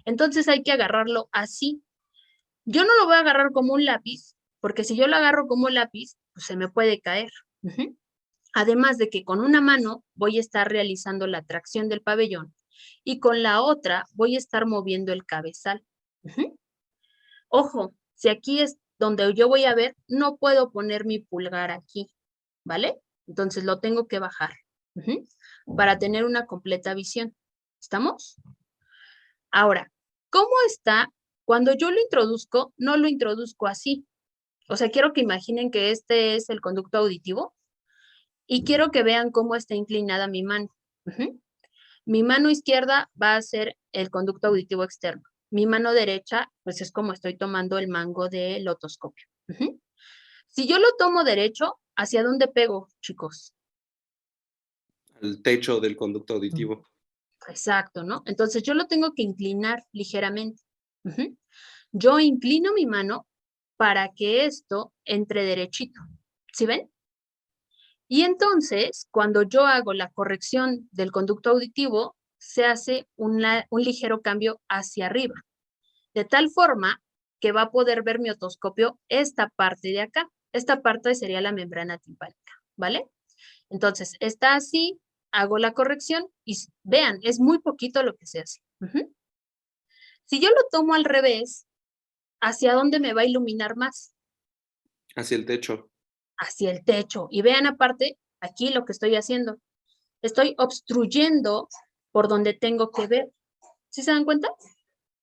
Entonces hay que agarrarlo así. Yo no lo voy a agarrar como un lápiz, porque si yo lo agarro como lápiz, pues se me puede caer. Además de que con una mano voy a estar realizando la tracción del pabellón y con la otra voy a estar moviendo el cabezal. Ojo, si aquí es donde yo voy a ver, no puedo poner mi pulgar aquí, ¿vale? Entonces lo tengo que bajar para tener una completa visión. ¿Estamos? Ahora, ¿cómo está? Cuando yo lo introduzco, no lo introduzco así. O sea, quiero que imaginen que este es el conducto auditivo y quiero que vean cómo está inclinada mi mano. Mi mano izquierda va a ser el conducto auditivo externo. Mi mano derecha, pues es como estoy tomando el mango del otoscopio. Si yo lo tomo derecho, ¿hacia dónde pego, chicos? El techo del conducto auditivo. Exacto, ¿no? Entonces yo lo tengo que inclinar ligeramente. Yo inclino mi mano para que esto entre derechito. ¿Sí ven? Y entonces, cuando yo hago la corrección del conducto auditivo, se hace un ligero cambio hacia arriba, de tal forma que va a poder ver mi otoscopio esta parte de acá. Esta parte sería la membrana timpánica, ¿vale? Entonces, está así, hago la corrección y vean, es muy poquito lo que se hace. Si yo lo tomo al revés, ¿hacia dónde me va a iluminar más? Hacia el techo. Hacia el techo. Y vean aparte, aquí lo que estoy haciendo. Estoy obstruyendo por donde tengo que ver. ¿Sí se dan cuenta?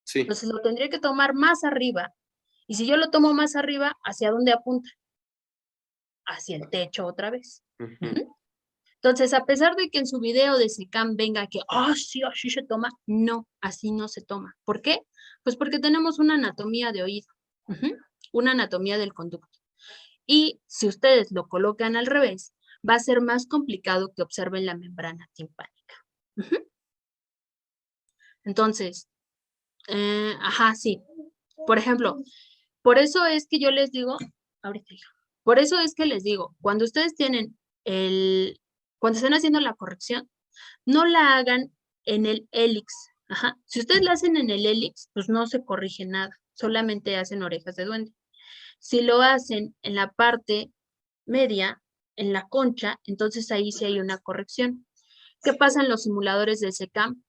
Sí. Entonces lo tendría que tomar más arriba. Y si yo lo tomo más arriba, ¿hacia dónde apunta? Hacia el techo otra vez. Entonces, a pesar de que en su video de SECAM venga que, sí, así se toma, no, así no se toma. ¿Por qué? Pues porque tenemos una anatomía de oído, una anatomía del conducto. Y si ustedes lo colocan al revés, va a ser más complicado que observen la membrana timpánica. Entonces, sí. Por ejemplo, por eso es que yo les digo, por eso es que les digo, cuando ustedes tienen cuando están haciendo la corrección, no la hagan en el hélix. Si ustedes la hacen en el hélix, pues no se corrige nada, solamente hacen orejas de duende. Si lo hacen en la parte media, en la concha, entonces ahí sí hay una corrección. ¿Qué pasa en los simuladores de SECAM?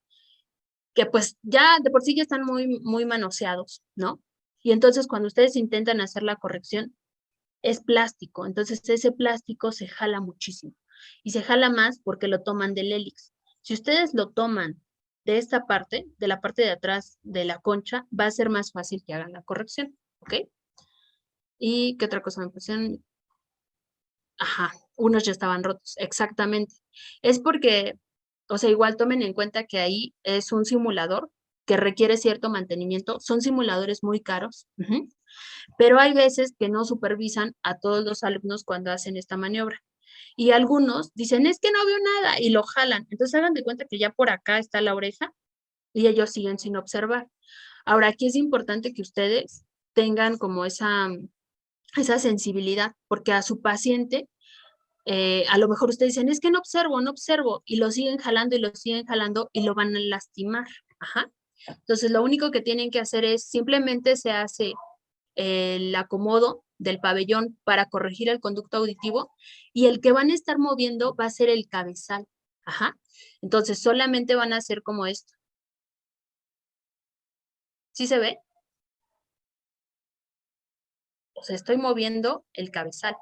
Que pues ya de por sí ya están muy manoseados, ¿no? Y entonces cuando ustedes intentan hacer la corrección, es plástico, entonces ese plástico se jala muchísimo. Y se jala más porque lo toman del hélix. Si ustedes lo toman de esta parte, de la parte de atrás de la concha, va a ser más fácil que hagan la corrección, ¿ok? ¿Y qué otra cosa me pusieron? Unos ya estaban rotos, exactamente. Es porque, o sea, igual tomen en cuenta que ahí es un simulador que requiere cierto mantenimiento. Son simuladores muy caros, pero hay veces que no supervisan a todos los alumnos cuando hacen esta maniobra. Y algunos dicen, es que no veo nada, y lo jalan. Entonces hagan de cuenta que ya por acá está la oreja y ellos siguen sin observar. Ahora, aquí es importante que ustedes tengan como esa sensibilidad, porque a su paciente a lo mejor ustedes dicen, es que no observo, y lo siguen jalando y lo siguen jalando y lo van a lastimar. Entonces, lo único que tienen que hacer es simplemente se hace el acomodo del pabellón para corregir el conducto auditivo y el que van a estar moviendo va a ser el cabezal. Entonces, solamente van a hacer como esto. ¿Sí se ve? O sea, estoy moviendo el cabezal.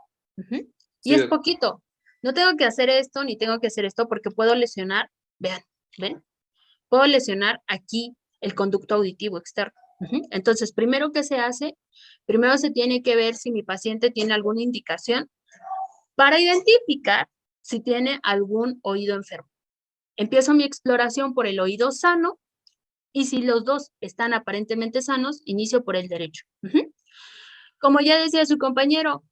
Y Sí, es poquito. No tengo que hacer esto ni tengo que hacer esto porque puedo lesionar, vean, ¿ven? Puedo lesionar aquí el conducto auditivo externo. Entonces, primero que se hace, primero se tiene que ver si mi paciente tiene alguna indicación para identificar si tiene algún oído enfermo. Empiezo mi exploración por el oído sano y si los dos están aparentemente sanos, inicio por el derecho. Como ya decía su compañero,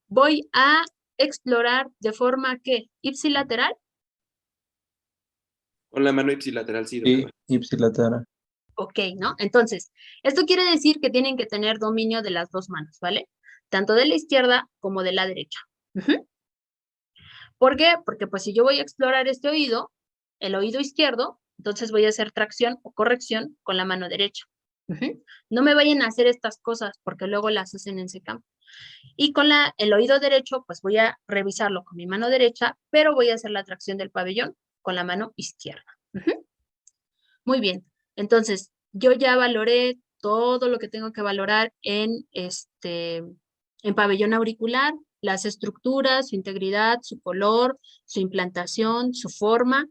voy a explorar de forma que ipsilateral. Con la mano ipsilateral, sí, Sí, doctora. ipsilateral. Ok, ¿no? Entonces, esto quiere decir que tienen que tener dominio de las dos manos, ¿vale? Tanto de la izquierda como de la derecha. ¿Por qué? Porque pues si yo voy a explorar este oído, el oído izquierdo, entonces voy a hacer tracción o corrección con la mano derecha. No me vayan a hacer estas cosas porque luego las hacen en SECAM. Y con el oído derecho, pues voy a revisarlo con mi mano derecha, pero voy a hacer la tracción del pabellón con la mano izquierda. Muy bien. Entonces, yo ya valoré todo lo que tengo que valorar en pabellón auricular, las estructuras, su integridad, su color, su implantación, su forma.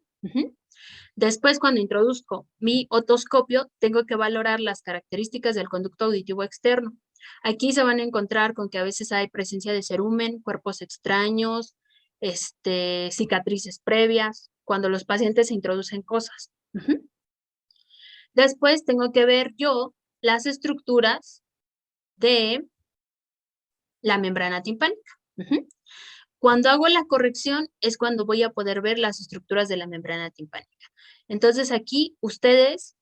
Después, cuando introduzco mi otoscopio, tengo que valorar las características del conducto auditivo externo. Aquí se van a encontrar con que a veces hay presencia de cerumen, cuerpos extraños, cicatrices previas, cuando los pacientes se introducen cosas. Después tengo que ver yo las estructuras de la membrana timpánica. Cuando hago la corrección es cuando voy a poder ver las estructuras de la membrana timpánica. Entonces aquí ustedes,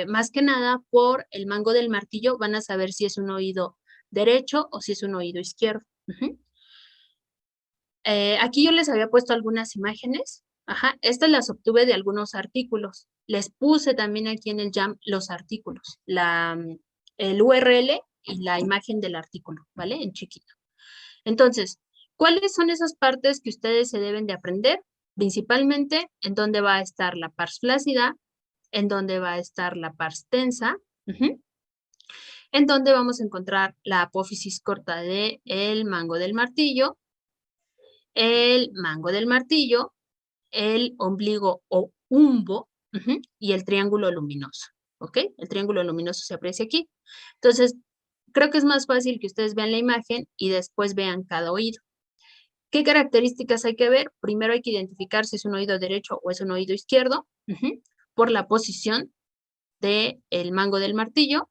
más que nada por el mango del martillo, van a saber si es un oído derecho o si es un oído izquierdo. Aquí yo les había puesto algunas imágenes. Estas las obtuve de algunos artículos. Les puse también aquí en el Jam los artículos, el URL y la imagen del artículo, ¿vale? En chiquito. Entonces, ¿cuáles son esas partes que ustedes se deben de aprender? Principalmente, en dónde va a estar la pars flácida, en dónde va a estar la pars tensa, en dónde vamos a encontrar la apófisis corta del mango del martillo, el mango del martillo, el ombligo o umbo y el triángulo luminoso, ¿ok? El triángulo luminoso se aprecia aquí. Entonces, creo que es más fácil que ustedes vean la imagen y después vean cada oído. ¿Qué características hay que ver? Primero hay que identificar si es un oído derecho o es un oído izquierdo por la posición del mango del martillo.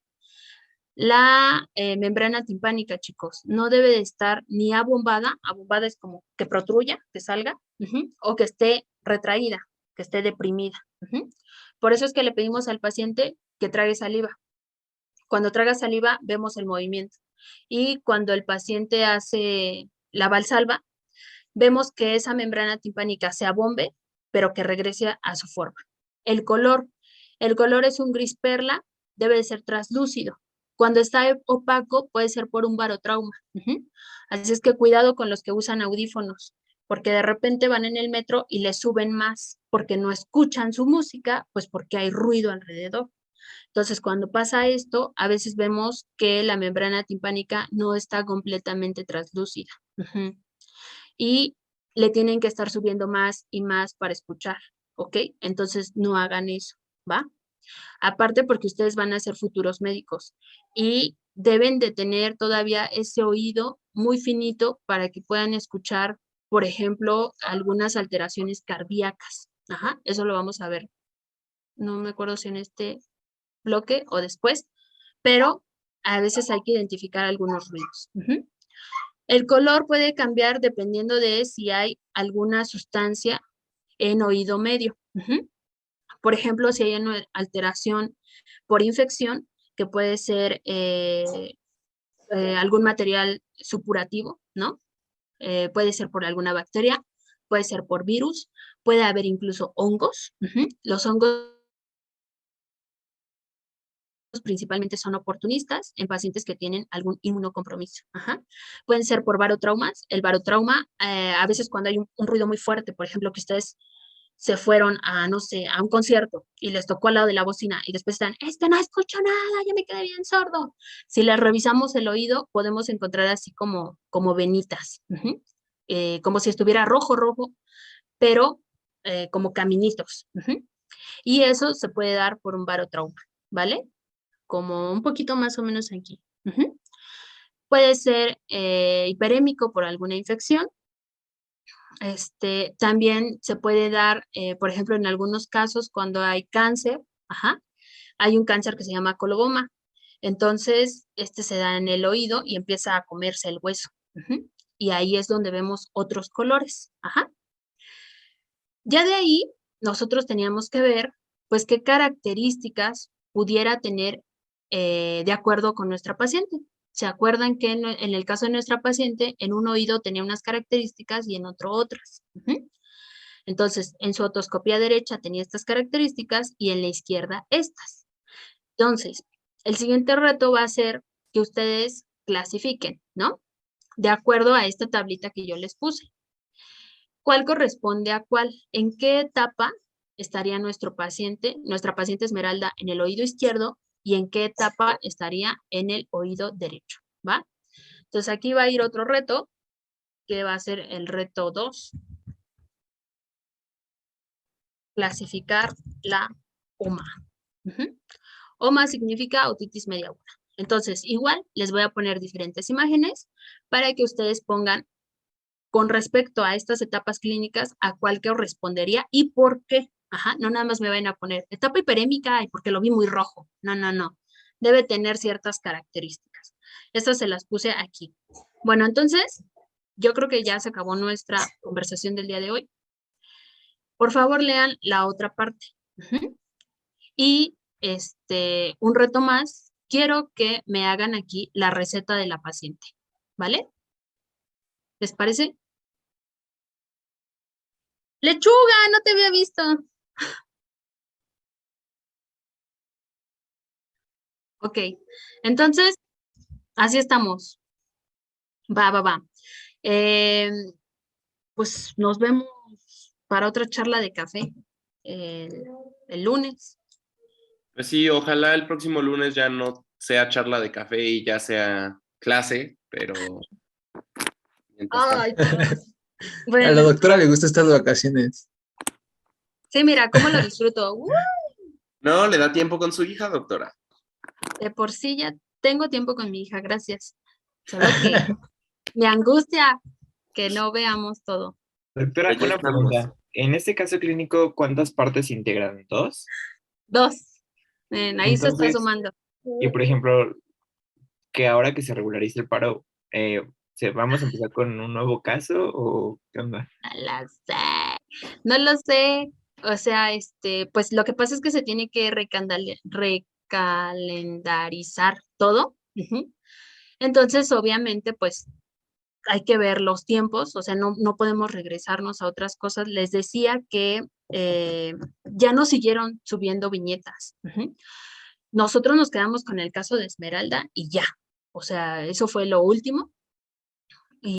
La membrana timpánica, chicos, no debe de estar ni abombada. Abombada es como que protruya, que salga, o que esté retraída, que esté deprimida. Por eso es que le pedimos al paciente que trague saliva. Cuando traga saliva, vemos el movimiento. Y cuando el paciente hace la valsalva, vemos que esa membrana timpánica se abombe, pero que regrese a su forma. El color es un gris perla, debe de ser translúcido. Cuando está opaco puede ser por un barotrauma. Así es que cuidado con los que usan audífonos, porque de repente van en el metro y le suben más porque no escuchan su música, pues porque hay ruido alrededor. Entonces, cuando pasa esto, a veces vemos que la membrana timpánica no está completamente translúcida. Y le tienen que estar subiendo más y más para escuchar, ¿ok? Entonces, no hagan eso, ¿va? Aparte porque ustedes van a ser futuros médicos y deben de tener todavía ese oído muy finito para que puedan escuchar, por ejemplo, algunas alteraciones cardíacas. Eso lo vamos a ver. No me acuerdo si en este bloque o después, pero a veces hay que identificar algunos ruidos. El color puede cambiar dependiendo de si hay alguna sustancia en oído medio. Por ejemplo, si hay una alteración por infección, que puede ser algún material supurativo, ¿no? Puede ser por alguna bacteria, puede ser por virus, puede haber incluso hongos. Los hongos principalmente son oportunistas en pacientes que tienen algún inmunocompromiso. Pueden ser por barotraumas. El barotrauma, a veces cuando hay un ruido muy fuerte, por ejemplo, que ustedes se fueron a, no sé, a un concierto y les tocó al lado de la bocina y después están, no escucho nada, ya me quedé bien sordo. Si les revisamos el oído, podemos encontrar así como venitas, como si estuviera rojo, pero como caminitos. Y eso se puede dar por un barotrauma, ¿vale? Como un poquito más o menos aquí. Puede ser hiperémico por alguna infección. También se puede dar, por ejemplo, en algunos casos cuando hay cáncer, hay un cáncer que se llama coloboma. Entonces, se da en el oído y empieza a comerse el hueso. Y ahí es donde vemos otros colores. Ya de ahí, nosotros teníamos que ver, pues, qué características pudiera tener de acuerdo con nuestra paciente. ¿Se acuerdan que en el caso de nuestra paciente, en un oído tenía unas características y en otro otras? Entonces, en su otoscopía derecha tenía estas características y en la izquierda estas. Entonces, el siguiente reto va a ser que ustedes clasifiquen, ¿no? De acuerdo a esta tablita que yo les puse. ¿Cuál corresponde a cuál? ¿En qué etapa estaría nuestra paciente Esmeralda en el oído izquierdo y en qué etapa estaría en el oído derecho? ¿Va? Entonces aquí va a ir otro reto, que va a ser el reto 2. Clasificar la OMA. OMA significa otitis media aguda. Entonces, igual les voy a poner diferentes imágenes para que ustedes pongan con respecto a estas etapas clínicas a cuál correspondería y por qué. No nada más me vayan a poner etapa hiperémica y porque lo vi muy rojo. No, no, no. Debe tener ciertas características. Estas se las puse aquí. Bueno, entonces, yo creo que ya se acabó nuestra conversación del día de hoy. Por favor, lean la otra parte. Y un reto más, quiero que me hagan aquí la receta de la paciente, ¿vale? ¿Les parece? Lechuga, no te había visto. Ok, entonces, así estamos. Va. Pues nos vemos para otra charla de café el lunes. Pues sí, ojalá el próximo lunes ya no sea charla de café y ya sea clase, pero mientras tanto. Ay, Dios. A la Bueno, doctora le gusta estar de vacaciones. sí, mira, cómo lo disfruto. No, le da tiempo con su hija, doctora. De por sí ya tengo tiempo con mi hija, gracias. Solo que me angustia que no veamos todo. Doctora, Ya una estamos. pregunta. En este caso clínico, ¿cuántas partes se integran? ¿Dos? 2. Ahí se está Entonces, sumando. y por ejemplo, que ahora que se regularice el paro, ¿vamos a empezar con un nuevo caso o qué onda? No lo sé. No lo sé. O sea, pues lo que pasa es que se tiene que recalendarizar todo. Entonces, obviamente, pues hay que ver los tiempos, o sea, no podemos regresarnos a otras cosas. Les decía que ya no siguieron subiendo viñetas. Nosotros nos quedamos con el caso de Esmeralda y ya. O sea, eso fue lo último.